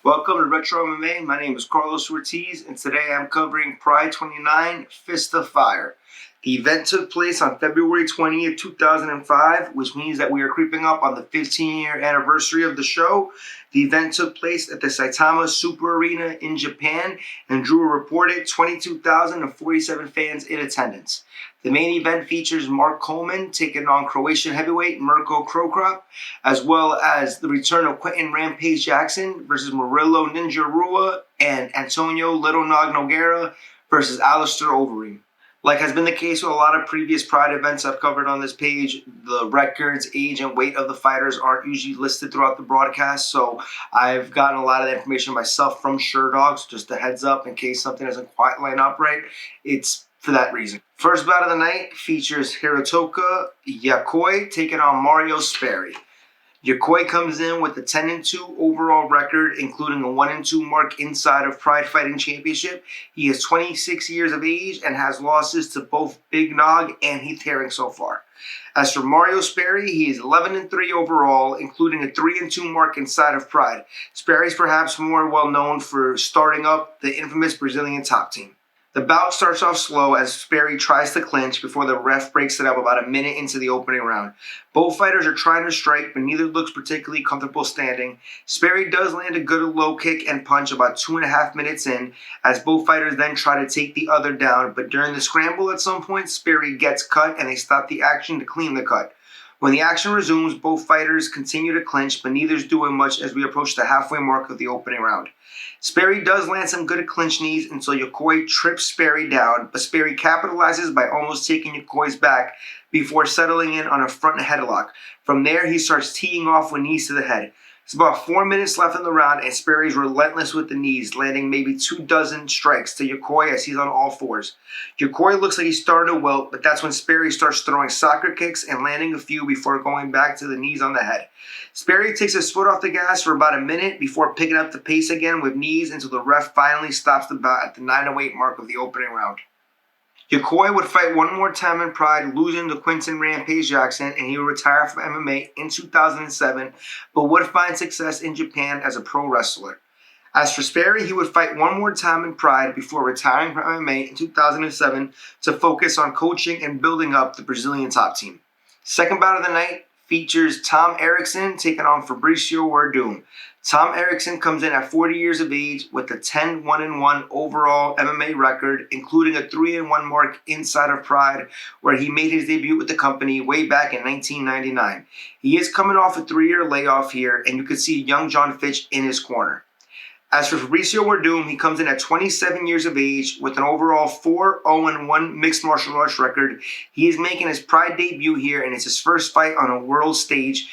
Welcome to Retro MMA. My name is Carlos Ortiz, and today I'm covering Pride 29 Fist of Fire. The event took place on February 20th, 2005, which means that we are creeping up on the 15-year anniversary of the show. The event took place at the Saitama Super Arena in Japan and drew a reported 22,047 fans in attendance. The main event features Mark Coleman taking on Croatian heavyweight Mirko Krokop, as well as the return of Quentin Rampage Jackson versus Murillo Ninja Rua and Antonio Little Nog Nogueira versus Alistair Overeem. Like has been the case with a lot of previous Pride events I've covered on this page, the records, age, and weight of the fighters aren't usually listed throughout the broadcast, so I've gotten a lot of that information myself from SureDogs, just a heads up in case something doesn't quite line up right. It's for that reason. First bout of the night features Hirotoka Yokoi taking on Mario Sperry. Yokoi comes in with a 10-2 overall record, including a 1-2 mark inside of Pride Fighting Championship. He is 26 years of age and has losses to both Big Nog and Heath Herring so far. As for Mario Sperry, he is 11-3 overall, including a 3-2 mark inside of Pride. Sperry is perhaps more well known for starting up the infamous Brazilian top team. The bout starts off slow as Sperry tries to clinch before the ref breaks it up about a minute into the opening round. Both fighters are trying to strike, but neither looks particularly comfortable standing. Sperry does land a good low kick and punch about 2.5 minutes in, as both fighters then try to take the other down, but during the scramble at some point, Sperry gets cut and they stop the action to clean the cut. When the action resumes, both fighters continue to clinch, but neither's doing much as we approach the halfway mark of the opening round. Sperry does land some good clinch knees until Yokoi trips Sperry down, but Sperry capitalizes by almost taking Yokoi's back before settling in on a front headlock. From there, he starts teeing off with knees to the head. It's about 4 minutes left in the round, and Sperry's relentless with the knees, landing maybe 24 strikes to Yokoi as he's on all fours. Yokoi looks like he's starting to wilt, but that's when Sperry starts throwing soccer kicks and landing a few before going back to the knees on the head. Sperry takes his foot off the gas for about a minute before picking up the pace again with knees until the ref finally stops the bout at the 9:08 mark of the opening round. Yokoi would fight one more time in Pride, losing to Quentin Rampage Jackson, and he would retire from MMA in 2007, but would find success in Japan as a pro wrestler. As for Sperry, he would fight one more time in Pride before retiring from MMA in 2007 to focus on coaching and building up the Brazilian top team. Second bout of the night features Tom Erickson taking on Fabricio Werdum. Tom Erickson comes in at 40 years of age with a 10-1-1 overall MMA record, including a 3-1 mark inside of Pride, where he made his debut with the company way back in 1999. He is coming off a 3-year layoff here, and you can see young John Fitch in his corner. As for Fabricio Werdum, he comes in at 27 years of age with an overall 4-0-1 mixed martial arts record. He is making his Pride debut here, and it's his first fight on a world stage,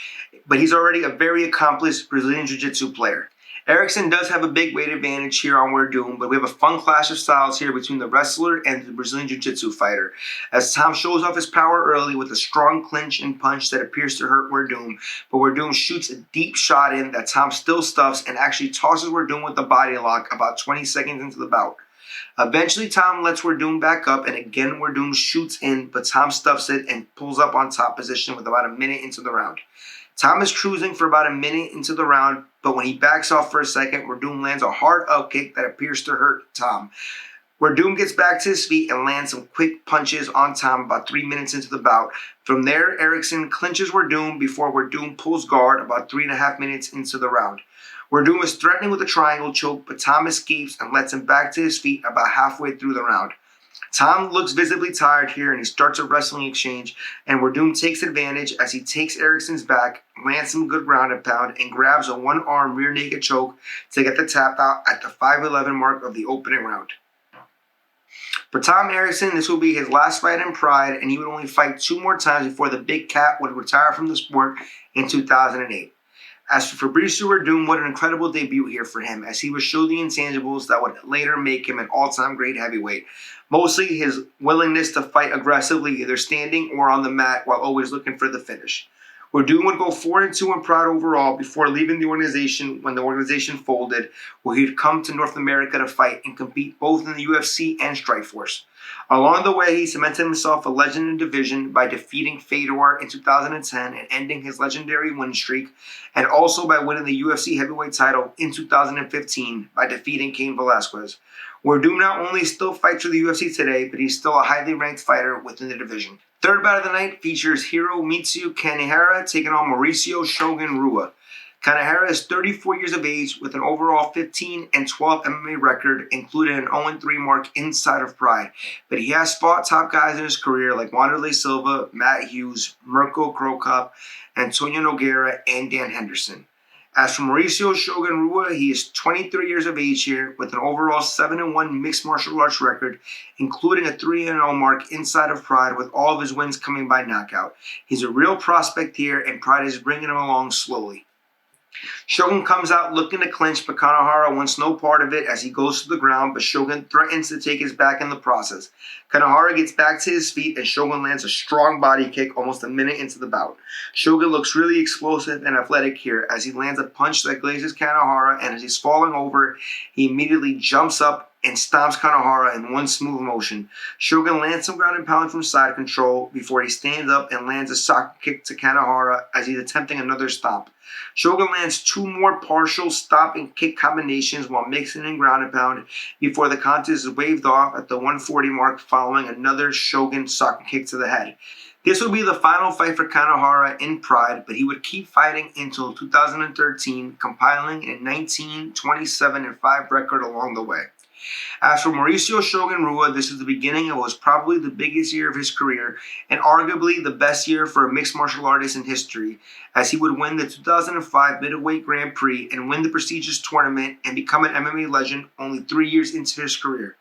but he's already a very accomplished Brazilian Jiu-Jitsu player. Erickson does have a big weight advantage here on Werdum, but we have a fun clash of styles here between the wrestler and the Brazilian Jiu-Jitsu fighter, as Tom shows off his power early with a strong clinch and punch that appears to hurt Werdum, but Werdum shoots a deep shot in that Tom still stuffs and actually tosses Werdum with the body lock about 20 seconds into the bout. Eventually, Tom lets Werdum back up, and again Werdum shoots in, but Tom stuffs it and pulls up on top position with about a minute into the round. Tom is cruising for about a minute into the round, but when he backs off for a second, Werdum lands a hard up kick that appears to hurt Tom. Werdum gets back to his feet and lands some quick punches on Tom about 3 minutes into the bout. From there, Erickson clinches Werdum before Werdum pulls guard about 3.5 minutes into the round. Werdum is threatening with a triangle choke, but Tom escapes and lets him back to his feet about halfway through the round. Tom looks visibly tired here, and he starts a wrestling exchange, and Werdum takes advantage as he takes Erickson's back, lands some good ground and pound, and grabs a one-arm rear naked choke to get the tap out at the 5:11 mark of the opening round. For Tom Erickson, this will be his last fight in Pride, and he would only fight 2 more times before the Big Cat would retire from the sport in 2008. As for Fabricio Werdum, what an incredible debut here for him, as he would show the intangibles that would later make him an all-time great heavyweight. Mostly his willingness to fight aggressively, either standing or on the mat, while always looking for the finish. Werdum would go 4-2 in Pride overall before leaving the organization when the organization folded, where he'd come to North America to fight and compete both in the UFC and Strikeforce. Along the way, he cemented himself a legend in the division by defeating Fedor in 2010 and ending his legendary win streak, and also by winning the UFC heavyweight title in 2015 by defeating Cain Velasquez. Werdum not only still fights for the UFC today, but he's still a highly ranked fighter within the division. Third bout of the night features Hiromitsu Kanehara taking on Mauricio Shogun Rua. Kanehara is 34 years of age with an overall 15-12 MMA record, including an 0-3 mark inside of Pride. But he has fought top guys in his career like Wanderlei Silva, Matt Hughes, Mirko Krokop, Antonio Nogueira, and Dan Henderson. As for Mauricio Shogun Rua, he is 23 years of age here with an overall 7-1 mixed martial arts record, including a 3-0 mark inside of Pride, with all of his wins coming by knockout. He's a real prospect here, and Pride is bringing him along slowly. Shogun comes out looking to clinch, but Kanehara wants no part of it as he goes to the ground, but Shogun threatens to take his back in the process. Kanehara gets back to his feet and Shogun lands a strong body kick almost a minute into the bout. Shogun looks really explosive and athletic here as he lands a punch that glazes Kanehara, and as he's falling over, he immediately jumps up and stomps Kanehara in one smooth motion. Shogun lands some ground and pound from side control before he stands up and lands a sock kick to Kanehara as he's attempting another stomp. Shogun lands two more partial stop and kick combinations while mixing in ground and pound before the contest is waved off at the 140 mark following another Shogun sock kick to the head. This would be the final fight for Kanehara in Pride, but he would keep fighting until 2013, compiling a 19-27-5 record along the way. As for Mauricio Shogun Rua, this is the beginning of what was probably the biggest year of his career and arguably the best year for a mixed martial artist in history, as he would win the 2005 Middleweight Grand Prix and win the prestigious tournament and become an MMA legend only 3 years into his career.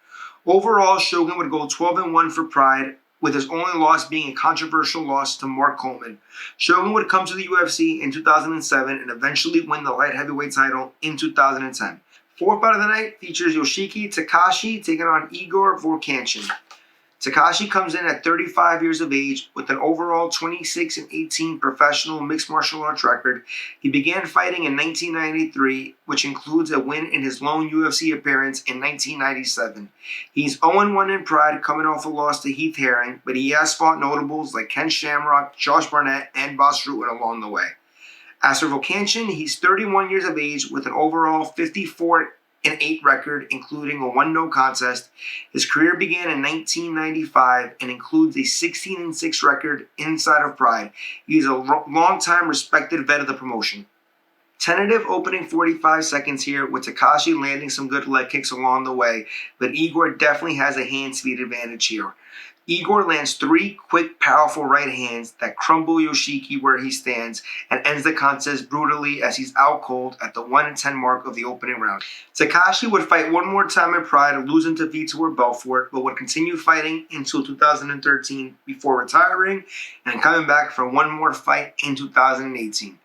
Overall, Shogun would go 12-1 for Pride, with his only loss being a controversial loss to Mark Coleman. Shogun would come to the UFC in 2007 and eventually win the light heavyweight title in 2010. Fourth bout of the night features Yoshiki Takashi taking on Igor Vorkanchin. Takashi comes in at 35 years of age with an overall 26-18 professional mixed martial arts record. He began fighting in 1993, which includes a win in his lone UFC appearance in 1997. He's 0-1 in Pride, coming off a loss to Heath Herring, but he has fought notables like Ken Shamrock, Josh Barnett, and Bas Rutten along the way. As for Vorkanchin, he's 31 years of age with an overall 54-8 record, including a 1-no contest. His career began in 1995 and includes a 16-6 record inside of Pride. He's a long-time respected vet of the promotion. Tentative opening 45 seconds here, with Takashi landing some good leg kicks along the way, but Igor definitely has a hand speed advantage here. Igor lands 3 quick, powerful right hands that crumble Yoshiki where he stands and ends the contest brutally as he's out cold at the 1-10 mark of the opening round. Takashi would fight one more time in Pride, losing to Vitor Belfort, but would continue fighting until 2013 before retiring and coming back for one more fight in 2018.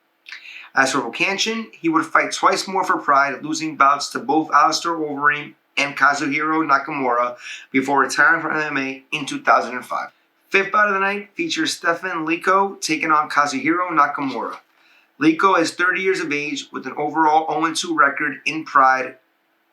As for Vorkanchin, he would fight twice more for Pride, losing bouts to both Alistair Overeem and Kazuhiro Nakamura before retiring from MMA in 2005. Fifth bout of the night features Stefan Liko taking on Kazuhiro Nakamura. Liko is 30 years of age with an overall 0-2 record in Pride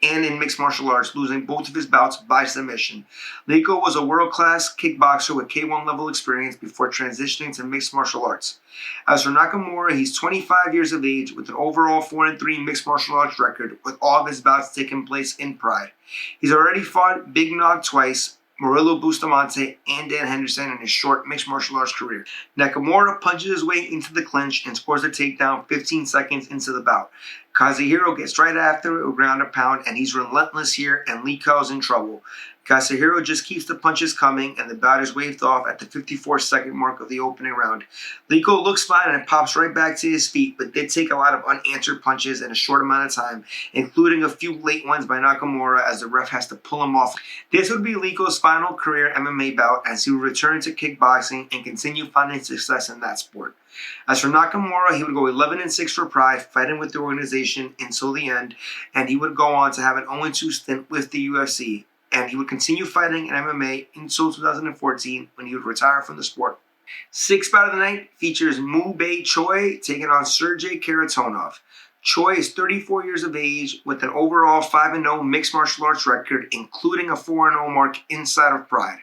and in mixed martial arts, losing both of his bouts by submission. Liko was a world-class kickboxer with K1 level experience before transitioning to mixed martial arts. As for Nakamura, he's 25 years of age with an overall 4-3 mixed martial arts record, with all of his bouts taking place in Pride. He's already fought Big Nog twice, Murillo Bustamante, and Dan Henderson in his short mixed martial arts career. Nakamura punches his way into the clinch and scores a takedown 15 seconds into the bout. Kazuhiro gets right after it with ground and pound, and he's relentless here, and Liko's in trouble. Kazuhiro just keeps the punches coming, and the bout is waved off at the 54-second mark of the opening round. Liko looks fine and pops right back to his feet, but did take a lot of unanswered punches in a short amount of time, including a few late ones by Nakamura as the ref has to pull him off. This would be Liko's final career MMA bout as he would return to kickboxing and continue finding success in that sport. As for Nakamura, he would go 11-6 for Pride, fighting with the organization until the end, and he would go on to have an 0-2 stint with the UFC. And he would continue fighting in MMA until 2014 when he would retire from the sport. Sixth bout of the night features Mu-Bei Choi taking on Sergey Karatonov. Choi is 34 years of age with an overall 5-0 mixed martial arts record, including a 4-0 mark inside of Pride.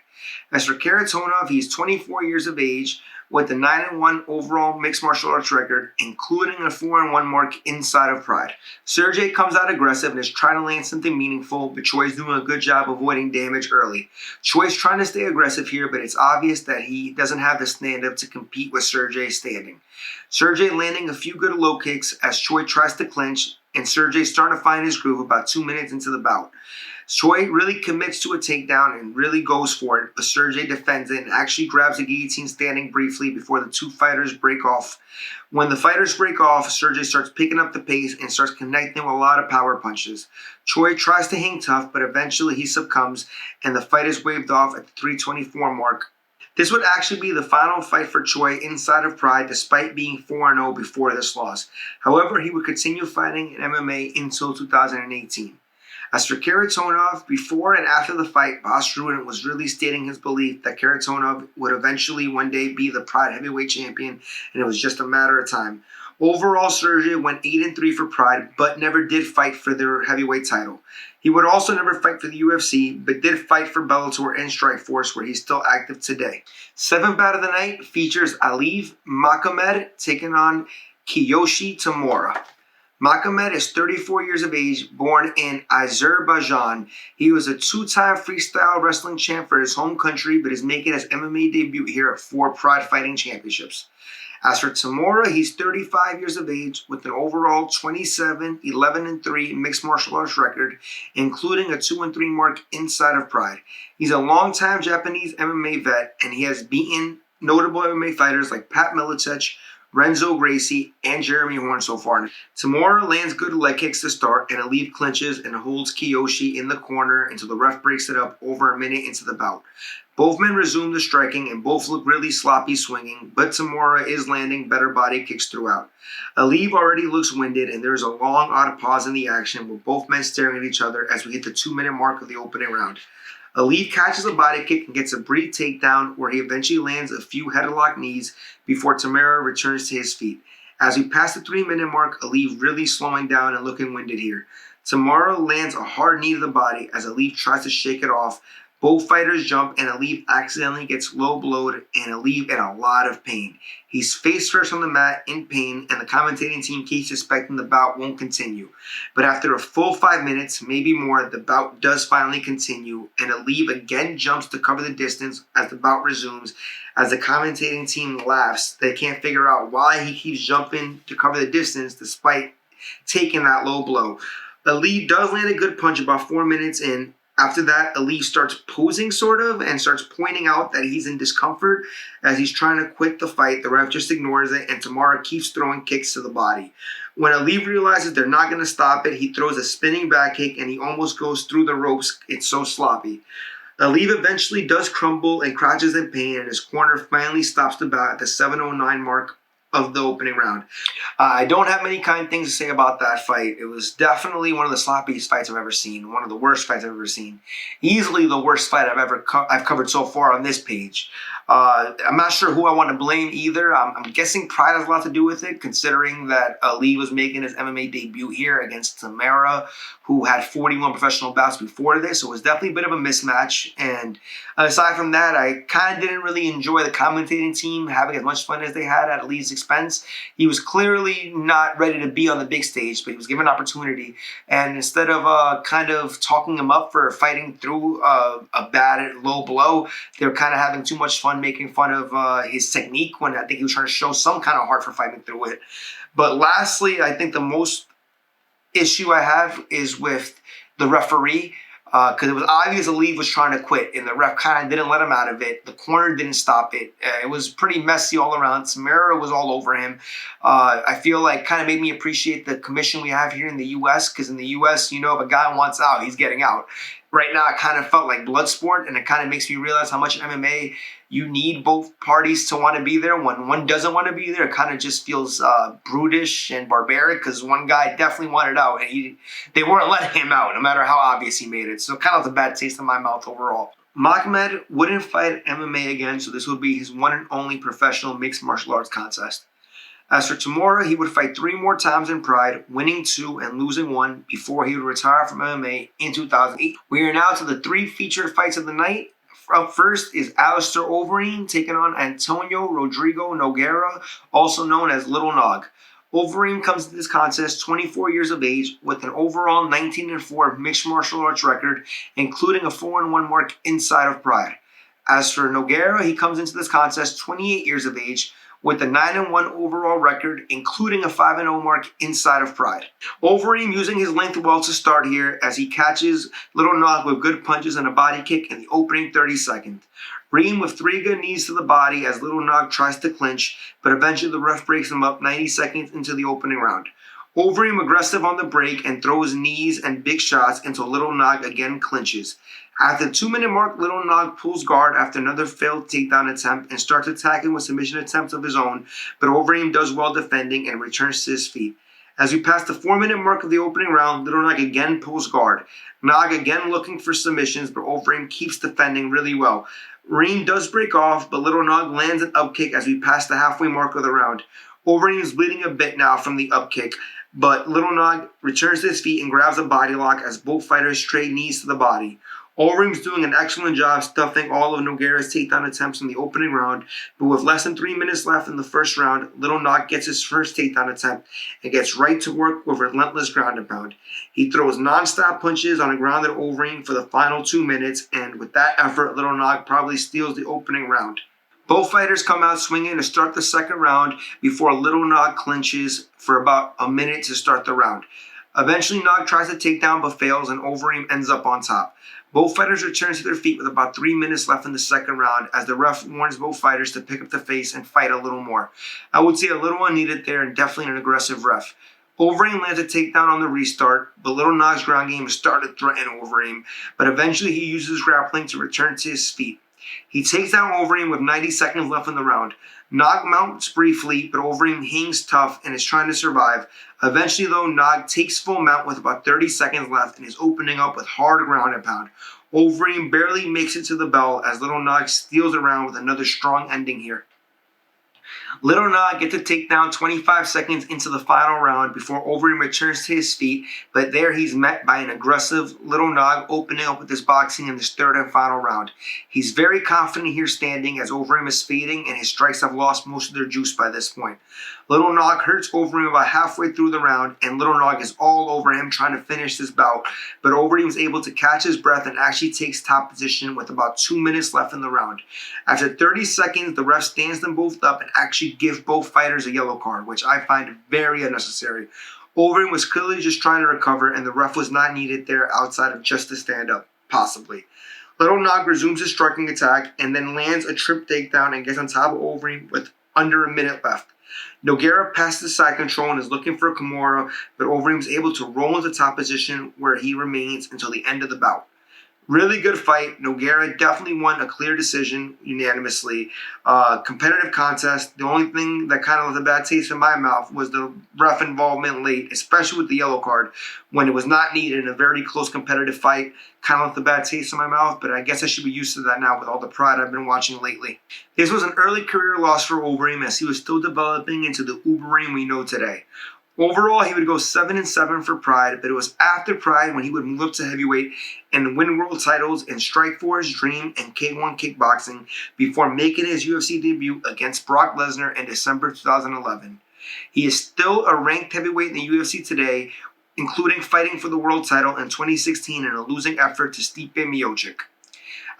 As for Karatonov, he's 24 years of age with a 9-1 overall mixed martial arts record, including a 4-1 mark inside of Pride. Sergey comes out aggressive and is trying to land something meaningful, but Choi's doing a good job avoiding damage early. Choi's trying to stay aggressive here, but it's obvious that he doesn't have the stand-up to compete with Sergey standing. Sergey landing a few good low kicks as Choi tries to clinch, and Sergey's starting to find his groove about 2 minutes into the bout. Choi really commits to a takedown and really goes for it, but Sergey defends it and actually grabs a guillotine standing briefly before the two fighters break off. When the fighters break off, Sergey starts picking up the pace and starts connecting with a lot of power punches. Choi tries to hang tough, but eventually he succumbs, and the fight is waved off at the 3:24 mark. This would actually be the final fight for Choi inside of Pride, despite being 4-0 before this loss. However, he would continue fighting in MMA until 2018. As for Karatonov, before and after the fight, Bas Rutten was really stating his belief that Karatonov would eventually one day be the Pride heavyweight champion, and it was just a matter of time. Overall, Sergey went 8-3 for Pride, but never did fight for their heavyweight title. He would also never fight for the UFC, but did fight for Bellator and Strikeforce, where he's still active today. Seventh bout of the night features Aliv Makhamed taking on Kiyoshi Tamura. Makhamed is 34 years of age, born in Azerbaijan. He was a two-time freestyle wrestling champ for his home country, but is making his MMA debut here at 4 Pride Fighting Championships. As for Tamura, he's 35 years of age with an overall 27, 11-3 mixed martial arts record, including a 2-3 mark inside of Pride. He's a longtime Japanese MMA vet, and he has beaten notable MMA fighters like Pat Miletich, Renzo Gracie, and Jeremy Horn so far. Tamura lands good leg kicks to start, and Aliv clinches and holds Kiyoshi in the corner until the ref breaks it up over a minute into the bout. Both men resume the striking, and both look really sloppy swinging, but Tamura is landing better body kicks throughout. Aliv already looks winded, and there's a long, odd pause in the action with both men staring at each other as we hit the 2-minute mark of the opening round. Aliv catches a body kick and gets a brief takedown where he eventually lands a few headlock knees before Tamura returns to his feet. As we pass the 3-minute mark, Aliv really slowing down and looking winded here. Tamura lands a hard knee to the body as Aliv tries to shake it off. Both fighters jump and Aliv accidentally gets low blowed and Aliv in a lot of pain. He's face first on the mat in pain, and the commentating team keeps suspecting the bout won't continue. But after a full 5 minutes, maybe more, the bout does finally continue, and Aliv again jumps to cover the distance as the bout resumes. As the commentating team laughs, they can't figure out why he keeps jumping to cover the distance despite taking that low blow. Aliv does land a good punch about 4 minutes in. After that, Aliv starts posing sort of and starts pointing out that he's in discomfort as he's trying to quit the fight. The ref just ignores it, and Tamura keeps throwing kicks to the body. When Aliv realizes they're not going to stop it, he throws a spinning back kick and he almost goes through the ropes. It's so sloppy. Aliv eventually does crumble and crouches in pain, and his corner finally stops the bout at the 7:09 mark of the opening round. I don't have many kind things to say about that fight. It was definitely one of the sloppiest fights I've ever seen, one of the worst fights I've ever seen. Easily the worst fight I've covered so far on this page. I'm not sure who I want to blame either. I'm guessing pride has a lot to do with it, considering that Aliv was making his MMA debut here against Tamura, who had 41 professional bouts before this. So it was definitely a bit of a mismatch. And aside from that, I kind of didn't really enjoy the commentating team having as much fun as they had at Aliv's expense. He was clearly not ready to be on the big stage, but he was given an opportunity. And instead of kind of talking him up for fighting through a bad low blow, they were kind of having too much fun making fun of his technique when I think he was trying to show some kind of heart for fighting through it. But lastly, I think the most issue I have is with the referee, because it was obvious Aliv was trying to quit, and the ref kind of didn't let him out of it. The corner didn't stop it. It was pretty messy all around. Tamura was all over him. I feel like kind of made me appreciate the commission we have here in the U.S., because in the U.S., you know, if a guy wants out, he's getting out. Right now, it kind of felt like blood sport, and it kind of makes me realize how much in MMA you need both parties to want to be there. When one doesn't want to be there, it kind of just feels brutish and barbaric, because one guy definitely wanted out, and they weren't letting him out, no matter how obvious he made it. So kind of a bad taste in my mouth overall. Magomed wouldn't fight MMA again, so this would be his one and only professional mixed martial arts contest. As for Tamura, he would fight 3 more times in Pride, winning 2 and losing 1 before he would retire from MMA in 2008. We are now to the 3 featured fights of the night. Up first is Alistair Overeem taking on Antonio Rodrigo Nogueira, also known as Little Nog. Overeem comes to this contest 24 years of age with an overall 19-4 mixed martial arts record, including a 4-1 mark inside of Pride. As for Nogueira, he comes into this contest 28 years of age with a 9-1 overall record, including a 5-0 mark inside of Pride. Overeem using his length well to start here as he catches Little Nog with good punches and a body kick in the opening 30 seconds. Reem with 3 good knees to the body as Little Nog tries to clinch, but eventually the ref breaks him up 90 seconds into the opening round. Overeem aggressive on the break and throws knees and big shots until Little Nog again clinches. At the 2-minute mark, Little Nog pulls guard after another failed takedown attempt and starts attacking with submission attempts of his own, but Overeem does well defending and returns to his feet. As we pass the 4-minute mark of the opening round, Little Nog again pulls guard. Nog again looking for submissions, but Overeem keeps defending really well. Reem does break off, but Little Nog lands an upkick as we pass the halfway mark of the round. Overeem is bleeding a bit now from the upkick, but Little Nog returns to his feet and grabs a body lock as both fighters trade knees to the body. Overeem's doing an excellent job stuffing all of Nogueira's takedown attempts in the opening round, but with less than 3 minutes left in the first round, Little Nog gets his first takedown attempt and gets right to work with relentless ground and pound. He throws non-stop punches on a grounded Overeem for the final 2 minutes, and with that effort, Little Nog probably steals the opening round. Both fighters come out swinging to start the second round before Little Nog clinches for about a minute to start the round. Eventually, Nog tries to take down but fails, and Overeem ends up on top. Both fighters return to their feet with about 3 minutes left in the second round as the ref warns both fighters to pick up the pace and fight a little more. I would say a little unneeded there and definitely an aggressive ref. Overeem lands a takedown on the restart, but Little Nog's ground game started to threaten Overeem, but eventually he uses grappling to return to his feet. He takes down Overeem with 90 seconds left in the round. Nog mounts briefly, but Overeem hangs tough and is trying to survive. Eventually, though, Nog takes full mount with about 30 seconds left and is opening up with hard ground and pound. Overeem barely makes it to the bell as Little Nog steals around with another strong ending here. Little Nog gets a takedown 25 seconds into the final round before Overeem returns to his feet, but there he's met by an aggressive Little Nog opening up with his boxing in this third and final round. He's very confident here standing as Overeem is fading and his strikes have lost most of their juice by this point. Little Nog hurts Overeem about halfway through the round, and Little Nog is all over him trying to finish this bout, but Overeem is able to catch his breath and actually takes top position with about 2 minutes left in the round. After 30 seconds, the ref stands them both up and actually gives both fighters a yellow card, which I find very unnecessary. Overeem was clearly just trying to recover, and the ref was not needed there outside of just to stand up, possibly. Little Nog resumes his striking attack and then lands a trip takedown and gets on top of Overeem with under a minute left. Nogueira passes the side control and is looking for a Kimura, but Overeem is able to roll into top position where he remains until the end of the bout. Really good fight. Nogueira definitely won a clear decision unanimously. Competitive contest. The only thing that kind of left a bad taste in my mouth was the ref involvement late, especially with the yellow card, when it was not needed in a very close competitive fight. Kind of left a bad taste in my mouth, but I guess I should be used to that now with all the Pride I've been watching lately. This was an early career loss for Overeem as he was still developing into the Ubereem we know today. Overall, he would go 7-7 for Pride, but it was after Pride when he would move up to heavyweight and win world titles in Strikeforce, Dream, and K1 Kickboxing before making his UFC debut against Brock Lesnar in December 2011. He is still a ranked heavyweight in the UFC today, including fighting for the world title in 2016 in a losing effort to Stipe Miocic.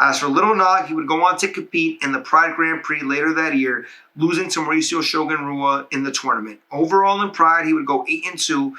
As for Little Nog, he would go on to compete in the Pride Grand Prix later that year, losing to Mauricio Shogun Rua in the tournament. Overall in Pride, he would go 8-2.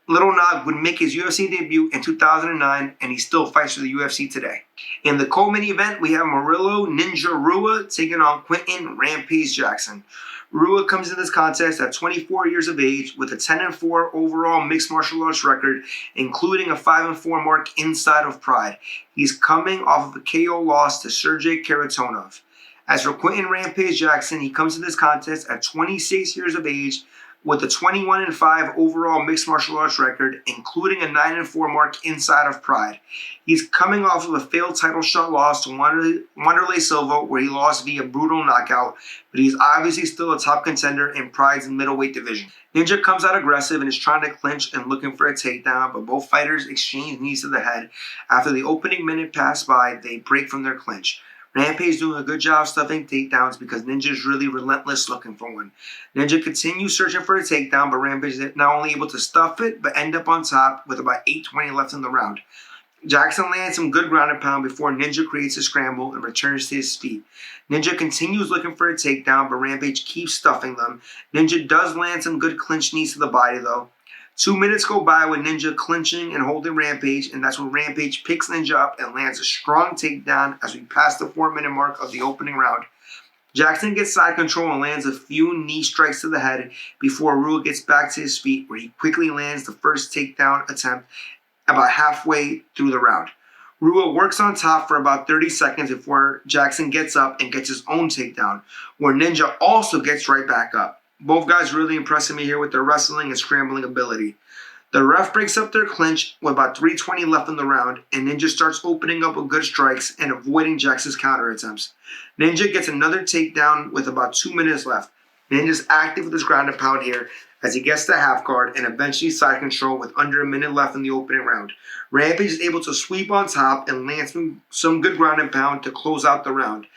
Little Nog would make his UFC debut in 2009, and he still fights for the UFC today. In the co-main event, we have Murillo Ninja Rua taking on Quentin Rampage Jackson. Rua comes into this contest at 24 years of age with a 10-4 overall mixed martial arts record, including a 5-4 mark inside of Pride. He's coming off of a KO loss to Sergey Karatonov. As for Quentin Rampage Jackson, he comes to this contest at 26 years of age with a 21-5 overall mixed martial arts record, including a 9-4 mark inside of Pride. He's coming off of a failed title shot loss to Wanderlei Silva, where he lost via brutal knockout, but he's obviously still a top contender in Pride's middleweight division. Ninja comes out aggressive and is trying to clinch and looking for a takedown, but both fighters exchange knees to the head. After the opening minute passed by, they break from their clinch. Rampage doing a good job stuffing takedowns because Ninja's really relentless looking for one. Ninja continues searching for a takedown, but Rampage is not only able to stuff it, but end up on top with about 8:20 left in the round. Jackson lands some good ground and pound before Ninja creates a scramble and returns to his feet. Ninja continues looking for a takedown, but Rampage keeps stuffing them. Ninja does land some good clinch knees to the body, though. 2 minutes go by with Ninja clinching and holding Rampage, and that's when Rampage picks Ninja up and lands a strong takedown as we pass the 4-minute mark of the opening round. Jackson gets side control and lands a few knee strikes to the head before Rua gets back to his feet, where he quickly lands the first takedown attempt about halfway through the round. Rua works on top for about 30 seconds before Jackson gets up and gets his own takedown, where Ninja also gets right back up. Both guys really impressing me here with their wrestling and scrambling ability. The ref breaks up their clinch with about 3:20 left in the round, and Ninja starts opening up with good strikes and avoiding Jackson's counter attempts. Ninja gets another takedown with about 2 minutes left. Ninja's active with his ground and pound here as he gets the half guard and eventually side control with under a minute left in the opening round. Rampage is able to sweep on top and land some good ground and pound to close out the round.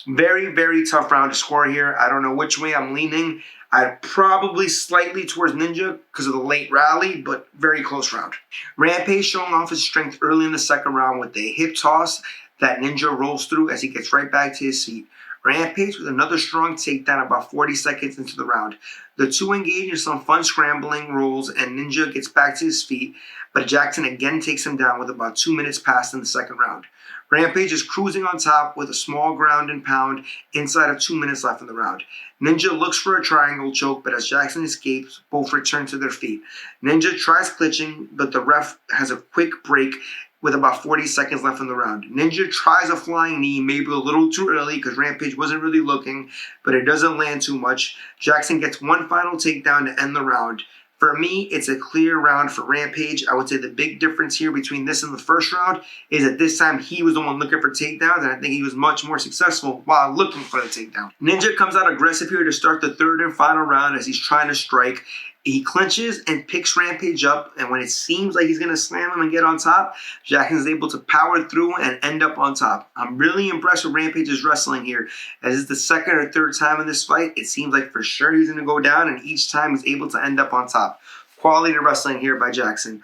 Very, very tough round to score here. I don't know which way I'm leaning. I'd probably slightly towards Ninja because of the late rally, but very close round. Rampage showing off his strength early in the second round with a hip toss that Ninja rolls through as he gets right back to his feet. Rampage with another strong takedown about 40 seconds into the round. The two engage in some fun scrambling rolls and Ninja gets back to his feet, but Jackson again takes him down with about 2 minutes passed in the second round. Rampage is cruising on top with a small ground and pound inside of 2 minutes left in the round. Ninja looks for a triangle choke, but as Jackson escapes, both return to their feet. Ninja tries clinching, but the ref has a quick break with about 40 seconds left in the round. Ninja tries a flying knee, maybe a little too early because Rampage wasn't really looking, but it doesn't land too much. Jackson gets one final takedown to end the round. For me, it's a clear round for Rampage. I would say the big difference here between this and the first round is that this time he was the one looking for takedowns, and I think he was much more successful while looking for the takedown. Ninja comes out aggressive here to start the third and final round as he's trying to strike. He clinches and picks Rampage up, and when it seems like he's going to slam him and get on top, Jackson is able to power through and end up on top. I'm really impressed with Rampage's wrestling here, as it's the second or third time in this fight. It seems like for sure he's going to go down, and each time he's able to end up on top. Quality wrestling here by Jackson.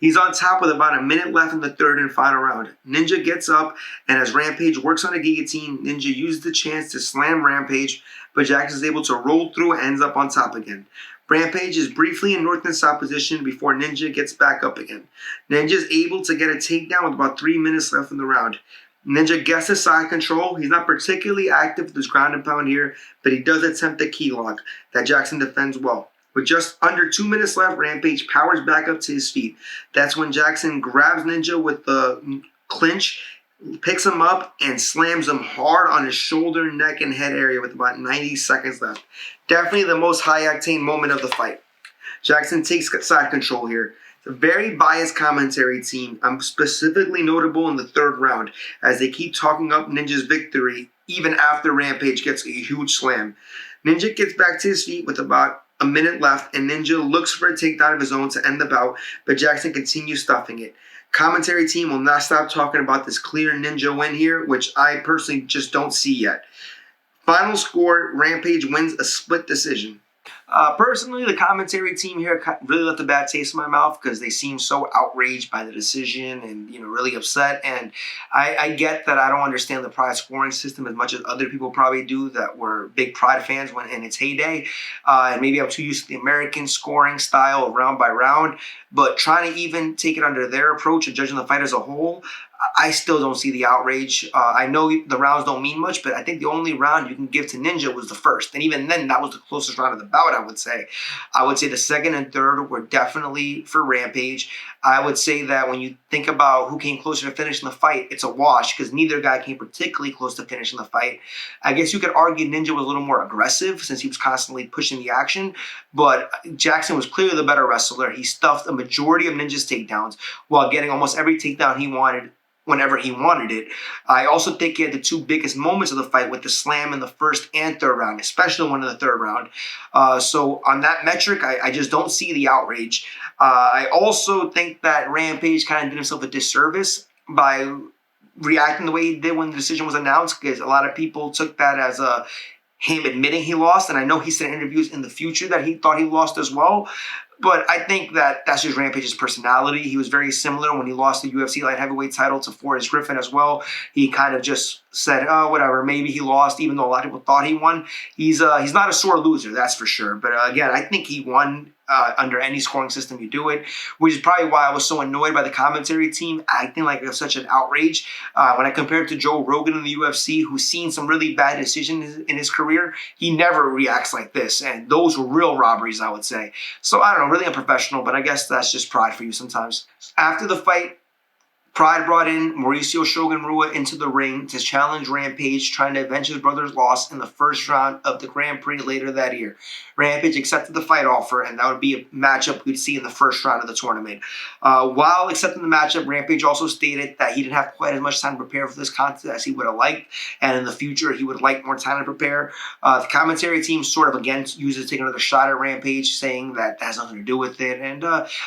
He's on top with about a minute left in the third and final round. Ninja gets up, and as Rampage works on a guillotine, Ninja uses the chance to slam Rampage, but Jackson is able to roll through and ends up on top again. Rampage is briefly in north and south position before Ninja gets back up again. Ninja is able to get a takedown with about 3 minutes left in the round. Ninja gets his side control. He's not particularly active with his ground and pound here, but he does attempt a key lock that Jackson defends well. With just under 2 minutes left, Rampage powers back up to his feet. That's when Jackson grabs Ninja with the clinch, picks him up, and slams him hard on his shoulder, neck, and head area with about 90 seconds left. Definitely the most high-octane moment of the fight. Jackson takes side control here. It's a very biased commentary team. I'm specifically notable in the third round as they keep talking up Ninja's victory even after Rampage gets a huge slam. Ninja gets back to his feet with about a minute left, and Ninja looks for a takedown of his own to end the bout, but Jackson continues stuffing it. Commentary team will not stop talking about this clear Ninja win here, which I personally just don't see yet. Final score, Rampage wins a split decision. Personally, the commentary team here really left a bad taste in my mouth because they seem so outraged by the decision and, really upset. And I get that I don't understand the Pride scoring system as much as other people probably do that were big Pride fans when in its heyday. And maybe I'm too used to the American scoring style of round by round. But trying to even take it under their approach of judging the fight as a whole, I still don't see the outrage. I know the rounds don't mean much, but I think the only round you can give to Ninja was the first. And even then, that was the closest round of the bout, I would say. I would say the second and third were definitely for Rampage. I would say that when you think about who came closer to finishing the fight, it's a wash because neither guy came particularly close to finishing the fight. I guess you could argue Ninja was a little more aggressive since he was constantly pushing the action, but Jackson was clearly the better wrestler. He stuffed a majority of Ninja's takedowns while getting almost every takedown he wanted whenever he wanted it. I also think he had the two biggest moments of the fight with the slam in the first and third round, especially one in the third round. So on that metric, I just don't see the outrage. I also think that Rampage kind of did himself a disservice by reacting the way he did when the decision was announced, because a lot of people took that as him admitting he lost, and I know he said in interviews in the future that he thought he lost as well. But I think that that's just Rampage's personality. He was very similar when he lost the UFC light heavyweight title to Forrest Griffin as well. He kind of just said, oh, whatever, maybe he lost, even though a lot of people thought he won. He's not a sore loser, that's for sure. But again, I think he won under any scoring system you do it, which is probably why I was so annoyed by the commentary team acting like it was such an outrage. When I compare it to Joe Rogan in the UFC, who's seen some really bad decisions in his career, he never reacts like this. And those were real robberies, I would say. So I don't know, really unprofessional, but I guess that's just pride for you sometimes. After the fight, Pride brought in Mauricio Shogun Rua into the ring to challenge Rampage, trying to avenge his brother's loss in the first round of the Grand Prix later that year. Rampage accepted the fight offer, and that would be a matchup we'd see in the first round of the tournament. While accepting the matchup, Rampage also stated that he didn't have quite as much time to prepare for this contest as he would have liked, and in the future he would like more time to prepare. The commentary team sort of again uses to take another shot at Rampage, saying that has nothing to do with it. And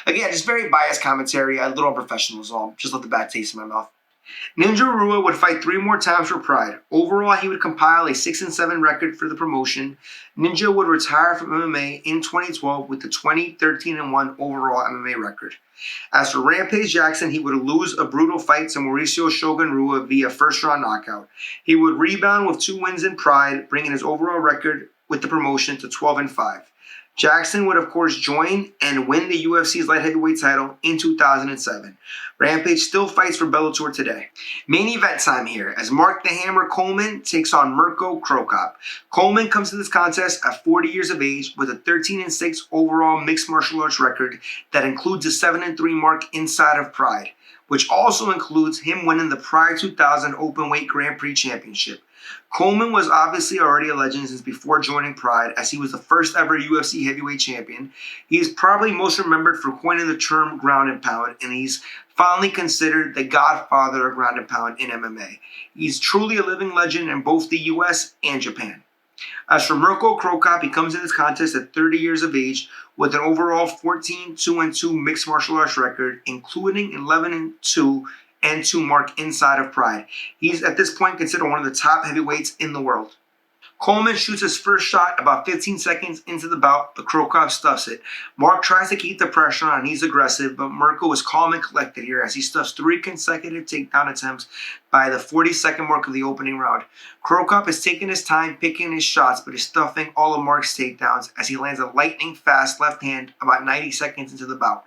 again, just very biased commentary, a little unprofessional is all. Just let the bad taste in my mouth. Ninja Rua would fight 3 more times for Pride. Overall, he would compile a 6-7 record for the promotion. Ninja would retire from MMA in 2012 with the 20-13-1 overall MMA record. As for Rampage Jackson, he would lose a brutal fight to Mauricio Shogun Rua via first-round knockout. He would rebound with 2 wins in Pride, bringing his overall record with the promotion to 12-5. Jackson would, of course, join and win the UFC's light heavyweight title in 2007. Rampage still fights for Bellator today. Main event time here as Mark the Hammer Coleman takes on Mirko Cro Cop. Coleman comes to this contest at 40 years of age with a 13-6 overall mixed martial arts record that includes a 7-3 mark inside of Pride, which also includes him winning the Pride 2000 Openweight Grand Prix Championship. Coleman was obviously already a legend since before joining Pride, as he was the first ever UFC heavyweight champion. He is probably most remembered for coining the term ground and pound, and he's fondly considered the godfather of ground and pound in MMA. He's truly a living legend in both the US and Japan. As for Mirko Cro Cop, he comes in this contest at 30 years of age with an overall 14-2-2 mixed martial arts record, including 11-2 and 2 mark inside of Pride. He's at this point considered one of the top heavyweights in the world. Coleman shoots his first shot about 15 seconds into the bout, but Cro Cop stuffs it. Mark tries to keep the pressure on and he's aggressive, but Mirko is calm and collected here as he stuffs 3 consecutive takedown attempts by the 40-second mark of the opening round. Cro Cop is taking his time picking his shots, but is stuffing all of Mark's takedowns as he lands a lightning-fast left hand about 90 seconds into the bout.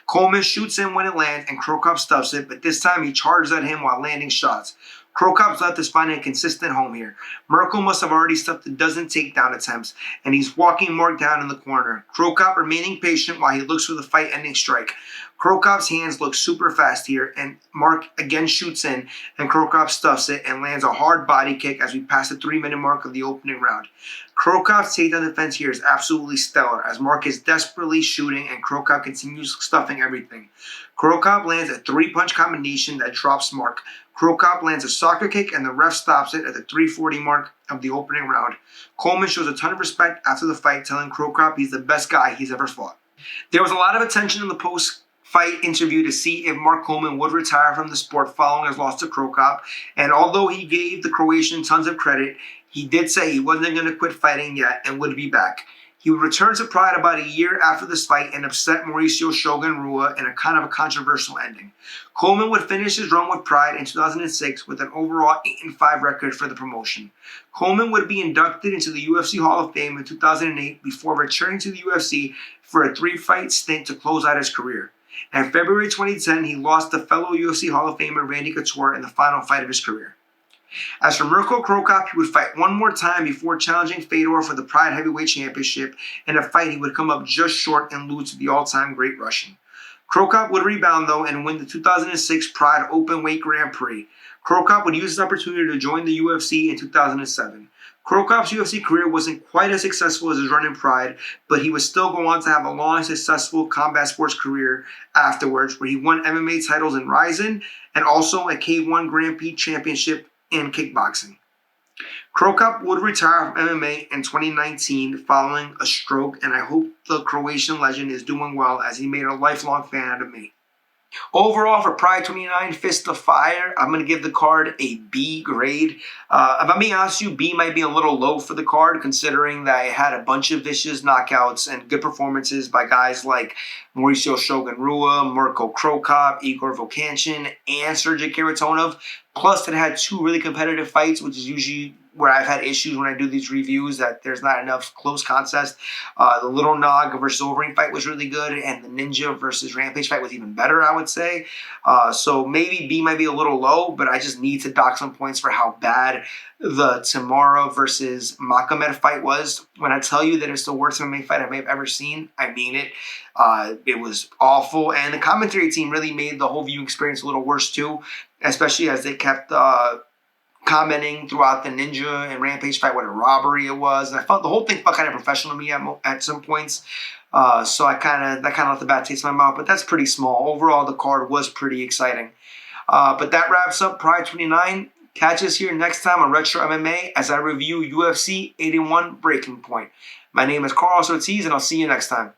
Coleman shoots in when it lands and Cro Cop stuffs it, but this time he charges at him while landing shots. Cro Cop's left is finding a consistent home here. Mirko must have already stuffed a dozen takedown attempts, and he's walking Mark down in the corner. Cro Cop remaining patient while he looks for the fight-ending strike. Cro Cop's hands look super fast here, and Mark again shoots in, and Cro Cop stuffs it and lands a hard body kick as we pass the 3-minute mark of the opening round. Cro Cop's takedown defense here is absolutely stellar as Mark is desperately shooting and Cro Cop continues stuffing everything. Cro Cop lands a 3-punch combination that drops Mark. Cro Cop lands a soccer kick and the ref stops it at the 3:40 mark of the opening round. Coleman shows a ton of respect after the fight, telling Cro Cop he's the best guy he's ever fought. There was a lot of attention in the post-fight interview to see if Mark Coleman would retire from the sport following his loss to Cro Cop, and although he gave the Croatian tons of credit, he did say he wasn't going to quit fighting yet and would be back. He would return to Pride about a year after this fight and upset Mauricio Shogun Rua in a kind of a controversial ending. Coleman would finish his run with Pride in 2006 with an overall 8-5 record for the promotion. Coleman would be inducted into the UFC Hall of Fame in 2008 before returning to the UFC for a 3-fight stint to close out his career. And in February 2010, he lost to fellow UFC Hall of Famer Randy Couture in the final fight of his career. As for Mirko Cro Cop, he would fight one more time before challenging Fedor for the Pride Heavyweight Championship. In a fight, he would come up just short and lose to the all-time great Russian. Cro Cop would rebound, though, and win the 2006 Pride Openweight Grand Prix. Cro Cop would use this opportunity to join the UFC in 2007. Cro Cop's UFC career wasn't quite as successful as his run in Pride, but he would still go on to have a long and successful combat sports career afterwards, where he won MMA titles in Rizin and also a K1 Grand Prix championship in kickboxing. Cro Cop would retire from MMA in 2019 following a stroke, and I hope the Croatian legend is doing well as he made a lifelong fan out of me. Overall, for Pride 29 Fist of Fire, I'm going to give the card a B grade. If I'm being honest with you, B might be a little low for the card, considering that it had a bunch of vicious knockouts and good performances by guys like Mauricio Shogun Rua, Mirko Cro Cop, Igor Vokhanchin, and Sergey Karatonov. Plus, it had two really competitive fights, which is usually where I've had issues when I do these reviews, that there's not enough close contest. The Little Nog versus Overeem fight was really good, and the Ninja versus Rampage fight was even better, I would say. So maybe B might be a little low, but I just need to dock some points for how bad the Tamara versus Makomed fight was. When I tell you that it's the worst MMA fight I may have ever seen, I mean it. It was awful, and the commentary team really made the whole viewing experience a little worse too, especially as they kept commenting throughout the Ninja and Rampage fight what a robbery it was. And I felt the whole thing felt kind of professional to me at some points. So that kind of left a bad taste in my mouth, but that's pretty small. Overall, the card was pretty exciting. But that wraps up Pride 29. Catch us here next time on Retro MMA as I review UFC 81 Breaking Point. My name is Carlos Ortiz, and I'll see you next time.